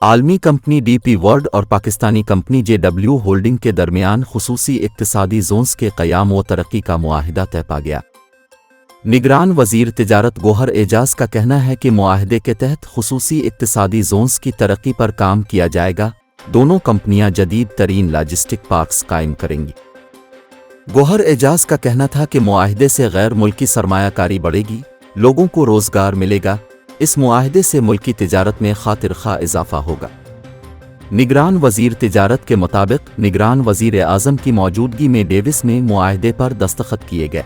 आलमी company DP world और Pakistani company JW holding के दरमियान खुसूसी इक्तिसादी जोन्स के क़याम व तरक्की का मुआहिदा तय पा गया। निगरान वज़ीर तिजारत गौहर एजाज का कहना है कि मुआहिदे के तहत खुसूसी इक्तिसादी जोन्स की तरक्की पर काम किया जाएगा। दोनों कंपनियां जदीद तरीन लॉजिस्टिक पार्क्स कायम करेंगी। गौहर एजाज का कहना था कि मुआहिदे से गैर मुल्की सरमायाकारी बढ़ेगी, लोगों को रोज़गार मिलेगा। इस मुआहिदे से मुल्की तिजारत में खातिर खा इजाफा होगा। निगरान वज़ीर तिजारत के मुताबिक निगरान वज़ीर आज़म की मौजूदगी में डेविस में मुआहिदे पर दस्तखत किए गए।